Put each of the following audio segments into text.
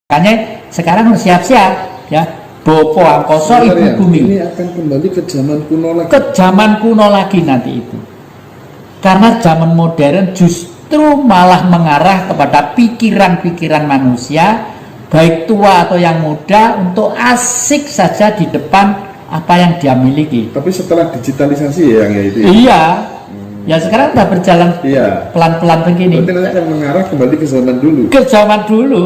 Makanya sekarang harus siap-siap ya. Bopo angkoso ibu ya, bumi. ini akan kembali ke zaman kuno lagi. Ke zaman kuno lagi nanti itu. Karena zaman modern justru malah mengarah kepada pikiran-pikiran manusia, baik tua atau yang muda, untuk asik saja di depan apa yang dia miliki. Tapi setelah digitalisasi ya, yang ya itu. Ya? Iya. Ya sekarang udah berjalan pelan-pelan begini. Berarti nanti akan mengarah kembali ke zaman dulu. Ke zaman dulu.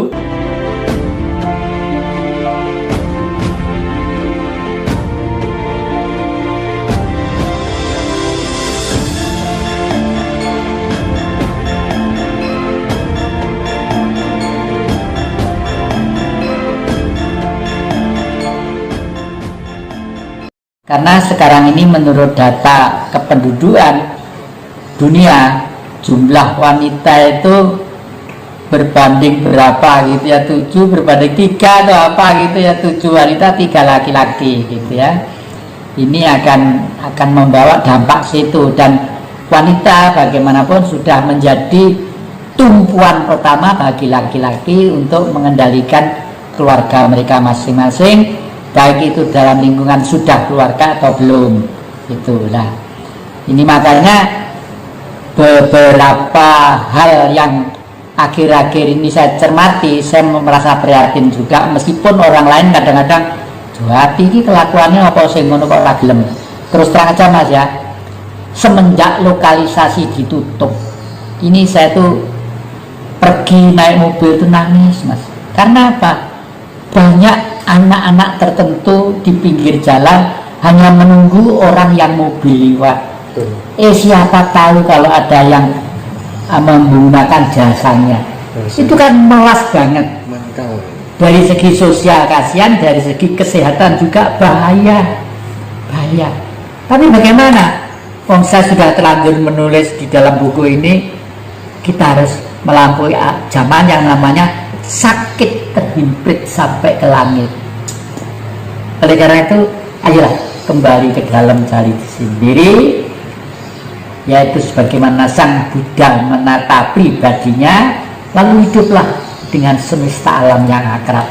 Karena sekarang ini menurut data kependudukan dunia, jumlah wanita itu berbanding berapa gitu ya, 7 berbanding 3 atau apa gitu ya, 7 wanita 3 laki-laki gitu ya. Ini akan membawa dampak situ, dan wanita bagaimanapun sudah menjadi tumpuan pertama bagi laki-laki untuk mengendalikan keluarga mereka masing-masing, baik itu dalam lingkungan sudah keluarga atau belum. Itulah. Ini makanya beberapa hal yang akhir-akhir ini saya cermati, saya merasa prihatin juga, meskipun orang lain kadang-kadang hati ini kelakuannya apa sih ngono kok ora gelem. Terus terang aja Mas ya, semenjak lokalisasi ditutup, ini saya tuh pergi naik mobil tuh nangis Mas. Karena apa? Banyak anak-anak tertentu di pinggir jalan hanya menunggu orang yang mobil lewat. Siapa tahu kalau ada yang menggunakan jasanya. Itu kan melas banget. Dari segi sosial kasihan, dari segi kesehatan juga bahaya. Tapi bagaimana? Saya sudah terlanjur menulis di dalam buku ini, kita harus melampaui zaman yang namanya sakit terhimpit sampai ke langit. Oleh karena itu, ayolah kembali ke dalam cari sendiri, yaitu sebagaimana Sang Buddha menata pribadinya, lalu hiduplah dengan semesta alam yang akrab.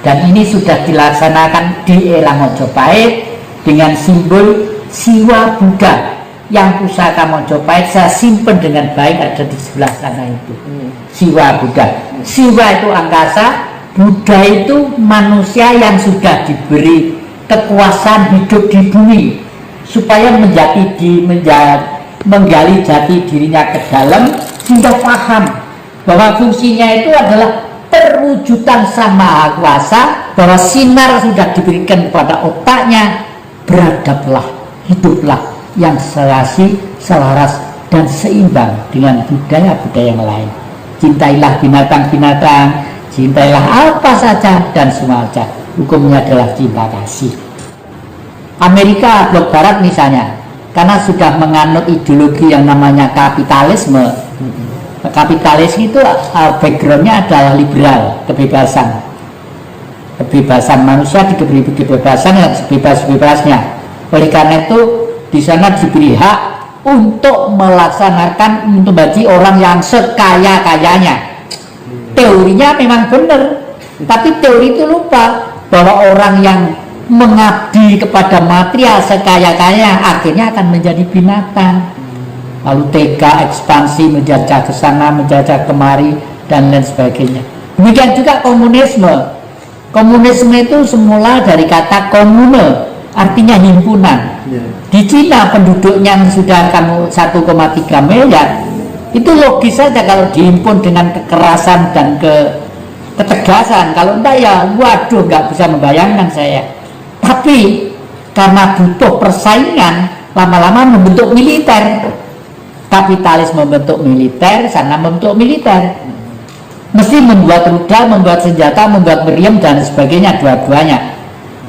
Dan ini sudah dilaksanakan di Elang Mojopahit dengan simbol Siwa Buddha yang pusaka Mojopahit saya simpen dengan baik, ada di sebelah sana itu. Siwa Buddha. Siwa itu angkasa, Buddha itu manusia yang sudah diberi kekuasaan hidup di bumi supaya menggali jati dirinya ke dalam, sehingga paham bahwa fungsinya itu adalah perwujudan Sang Maha Kuasa, bahwa sinar sudah diberikan kepada otaknya. Beradablah, hiduplah yang serasi, selaras, dan seimbang dengan budaya-budaya yang lain. Cintailah binatang-binatang, cintailah apa saja dan semua saja. Hukumnya adalah cinta kasih. Amerika blok barat misalnya, karena sudah menganut ideologi yang namanya kapitalisme. Kapitalisme itu backgroundnya adalah liberal, kebebasan manusia diberi kebebasan yang sebebas-bebasnya. Oleh karena itu di sana diberi hak untuk melaksanakan, untuk bagi orang yang sekaya-kayanya. Teorinya memang benar, tapi teori itu lupa bahwa orang yang mengabdi kepada material sekaya-kaya akhirnya akan menjadi binatang, lalu tega ekspansi, menjajah ke sana, menjajah kemari, dan lain sebagainya. Demikian juga komunisme. Komunisme itu semula dari kata komune, artinya himpunan. Di Cina penduduknya yang sudah 1,3 miliar, itu logis saja kalau dihimpun dengan kekerasan dan ketegasan. Kalau enggak ya waduh, nggak bisa membayangkan saya. Tapi karena butuh persaingan, lama-lama membentuk militer. Kapitalis membentuk militer, sana membentuk militer. Mesti membuat rudal, membuat senjata, membuat meriam dan sebagainya, dua-duanya.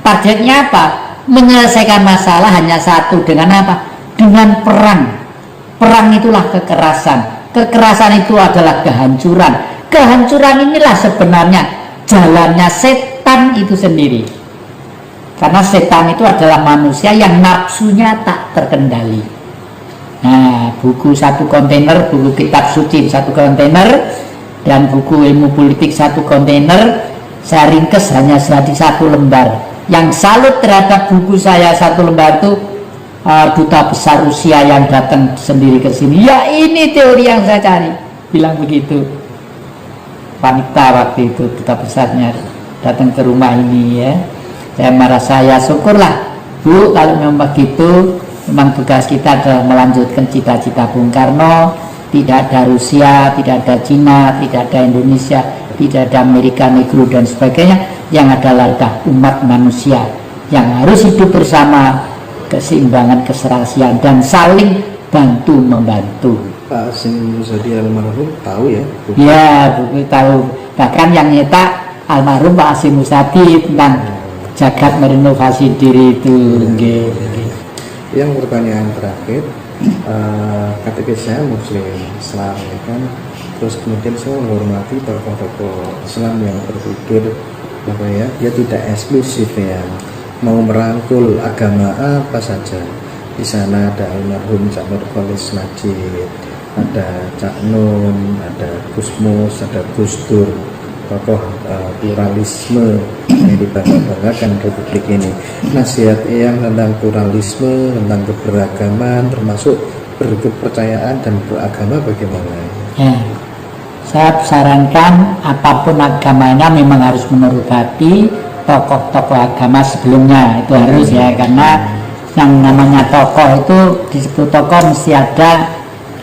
Targetnya apa? Menyelesaikan masalah hanya satu, dengan apa? Dengan perang. Perang itulah kekerasan. Kekerasan itu adalah kehancuran. Kehancuran inilah sebenarnya jalannya setan itu sendiri. Karena setan itu adalah manusia yang nafsunya tak terkendali. Nah, buku satu kontainer, buku kitab suci satu kontainer, dan buku ilmu politik 1 kontainer saya ringkes hanya jadi 1 lembar. Yang salut terhadap buku saya 1 lembar itu duta besar Rusia yang datang sendiri ke sini. Ya ini teori yang saya cari, bilang begitu. Wanita waktu itu duta besarnya datang ke rumah ini ya. Saya merasa ya syukurlah Bu, kalau memang begitu, memang tugas kita adalah melanjutkan cita-cita Bung Karno. Tidak ada Rusia, tidak ada Cina, tidak ada Indonesia, tidak ada Amerika Negro dan sebagainya. Yang adalah umat manusia yang harus hidup bersama, keseimbangan, keserasian, dan saling bantu membantu. Pak Hasyim Muzadi almarhum tahu ya? Ya, buku tahu. Bahkan yang nyetak almarhum Pak Hasyim Muzadi tentang jagat merenovasi diri itu. Yang pertanyaan terakhir, KTP saya Muslim Islam ya kan, terus kemudian saya menghormati tokoh-tokoh Islam yang berpikir apa ya, dia tidak eksklusif ya, mau merangkul agama apa saja. Di sana ada almarhum Cak Nur Kholis Najib, ada Cak Nun, ada Gus Mus, ada Gus Dur, tokoh pluralisme yang dibangga-banggakan Republik ini. Nasihat yang tentang pluralisme, tentang keberagaman, termasuk berkepercayaan dan beragama bagaimana? Ya, saya sarankan apapun agamanya memang harus menurut hati tokoh-tokoh agama sebelumnya, itu harus ya, karena yang namanya tokoh itu disebut tokoh mesti ada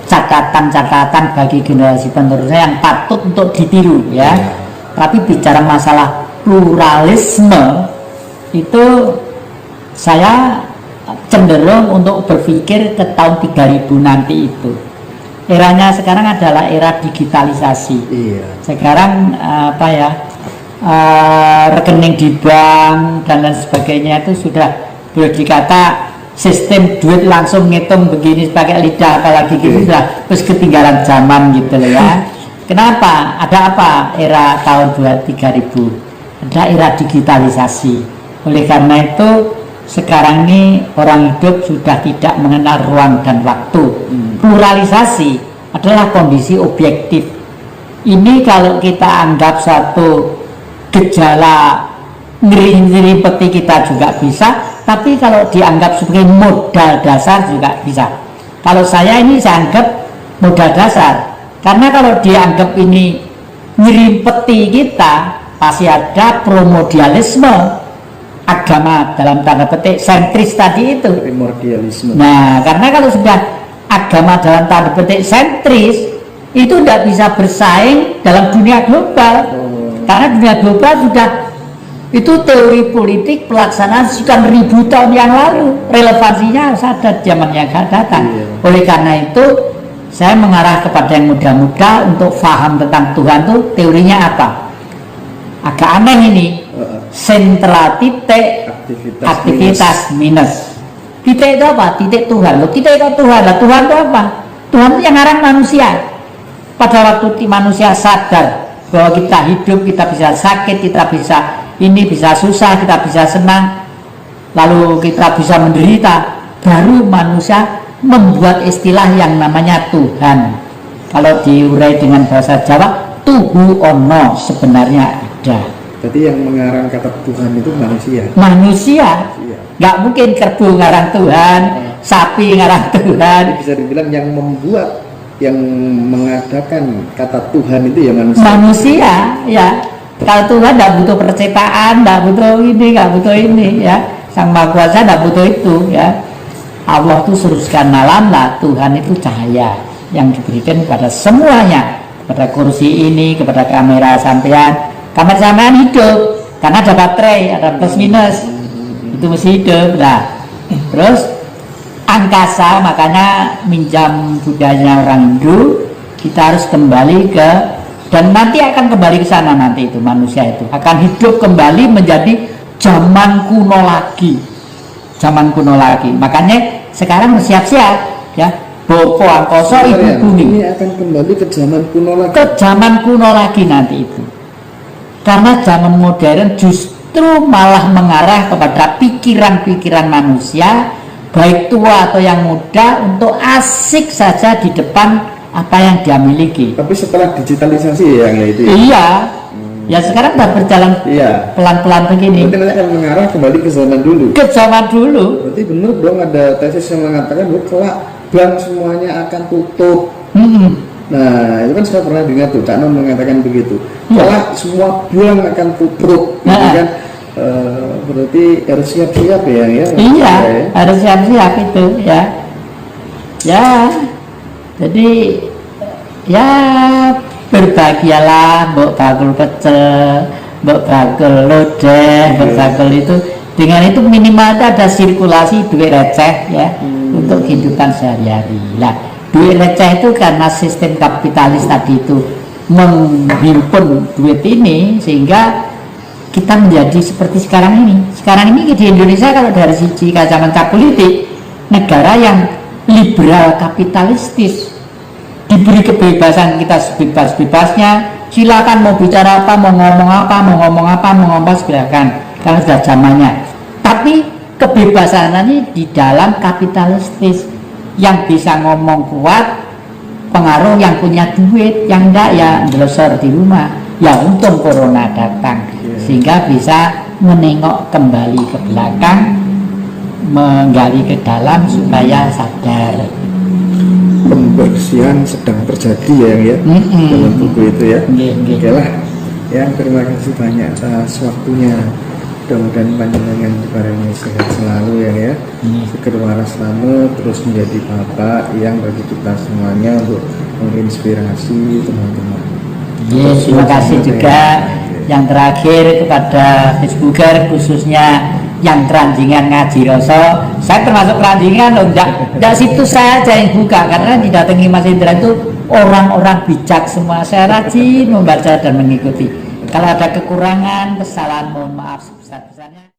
catatan-catatan bagi generasi penerusnya yang patut untuk ditiru ya. Tapi bicara masalah pluralisme itu saya cenderung untuk berpikir ke tahun 3000 nanti itu. Eranya sekarang adalah era digitalisasi. Iya. Sekarang rekening di bank dan lain sebagainya itu sudah boleh dikata sistem duit langsung ngitung begini pakai lidah, apalagi gitu sudah terus ketinggalan zaman gitu loh ya. Kenapa? Ada apa era tahun 3000? Ada era digitalisasi. Oleh karena itu sekarang ini orang hidup sudah tidak mengenal ruang dan waktu. Pluralisasi adalah kondisi objektif. Ini kalau kita anggap satu gejala ngeri-ngeri peti kita juga bisa, tapi kalau dianggap sebagai modal dasar juga bisa. Kalau saya ini saya anggap modal dasar, karena kalau dianggap ini nyerimpeti kita, pasti ada primordialisme agama dalam tanda petik sentris tadi itu. Primordialisme. Nah, karena kalau sudah agama dalam tanda petik sentris itu tidak bisa bersaing dalam dunia global. Karena dunia global sudah itu teori politik pelaksanaan sekian ribu tahun yang lalu, relevansinya harus ada zaman yang akan datang. Oleh karena itu saya mengarah kepada yang muda-muda untuk paham tentang Tuhan itu teorinya apa. Agak aneh ini, sentral titik aktivitas minus. Titik itu apa? Titik Tuhan. Loh, titik itu Tuhan. Lah, Tuhan itu apa? Tuhan itu yang ngarang manusia. Pada waktu manusia sadar bahwa kita hidup, kita bisa sakit, kita bisa ini, bisa susah, kita bisa senang, lalu kita bisa menderita, baru manusia membuat istilah yang namanya Tuhan. Kalau diurai dengan bahasa Jawa, Tuhu Ono, sebenarnya ada. Jadi yang mengarang kata Tuhan itu manusia. Manusia, nggak mungkin kerbau ngarang Tuhan, sapi ngarang Tuhan. Bisa dibilang yang membuat, yang mengadakan kata Tuhan itu ya manusia. Manusia, ya. Kalau Tuhan nggak butuh perciptaan, nggak butuh ini, ya. Sang Maha Kuasa nggak butuh itu, ya. Allah itu suruskan alam lah. Tuhan itu cahaya yang diberikan kepada semuanya, kepada kursi ini, kepada kamera sampean. Kamera sampean hidup karena ada baterai, ada plus minus, itu mesti hidup. Nah, terus angkasa, makanya minjam budaya orang Hindu, kita harus kembali ke, dan nanti akan kembali ke sana, nanti itu manusia itu akan hidup kembali menjadi zaman kuno lagi, makanya sekarang siap-siap ya, Bopo Angkoso Ibu Bumi ini akan kembali ke zaman kuno lagi, nanti itu, karena zaman modern justru malah mengarah kepada pikiran-pikiran manusia baik tua atau yang muda untuk asik saja di depan apa yang dia miliki. Tapi setelah digitalisasi ya, yang ya itu ya? Iya, ya sekarang udah berjalan Iya. pelan-pelan begini. Berarti nanti akan mengarah kembali ke zaman dulu. Ke zaman dulu. Berarti benar dong ada tesis yang mengatakan bahwa kelak bank semuanya akan tutup. Nah, itu kan saya pernah dengar tuh, Cak Non mengatakan begitu. Iya. Kelak semua bank akan tutup, gitu Nah. kan? Berarti harus siap-siap ya, ya? Iya, Ya. harus siap-siap itu ya. Ya, jadi ya berbahagialah, mbok bakul pecel, mbok bakul lodeh, mbok bakul itu. Dengan itu minimal ada sirkulasi duit receh ya untuk kehidupan sehari-hari. Lah, duit receh itu karena sistem kapitalis tadi itu menghimpun duit ini sehingga kita menjadi seperti sekarang ini. Sekarang ini di Indonesia kalau dari sisi kacamata politik, negara yang liberal kapitalistis, diberi kebebasan kita sebebas-bebasnya, silakan mau bicara apa, mau ngomong apa, mau ngomong apa, mau ngomong apa, silakan, karena sudah zamannya. Tapi kebebasan ini di dalam kapitalistis, yang bisa ngomong kuat, pengaruh yang punya duit, yang enggak ya ndelosor di rumah. Ya untung corona datang, sehingga bisa menengok kembali ke belakang, menggali ke dalam supaya sadar. Pembersihan sedang terjadi ya, yang ya, dalam buku itu ya. Oke lah, ya terima kasih banyak atas waktunya. Mudah-mudahan panjenengan dibarengi sehat selalu ya, seger waras selamat, terus menjadi bapak yang bagi kita semuanya untuk menginspirasi teman-teman. Yes, terima kasih juga yang terakhir kepada Facebooker, khususnya yang keranjingan ngaji Roso. Saya termasuk keranjingan loh, enggak situs saya aja yang buka, karena didatangi Mas Indra itu orang-orang bijak semua. Saya rajin membaca dan mengikuti. Kalau ada kekurangan, kesalahan, mohon maaf sebesar-besarnya.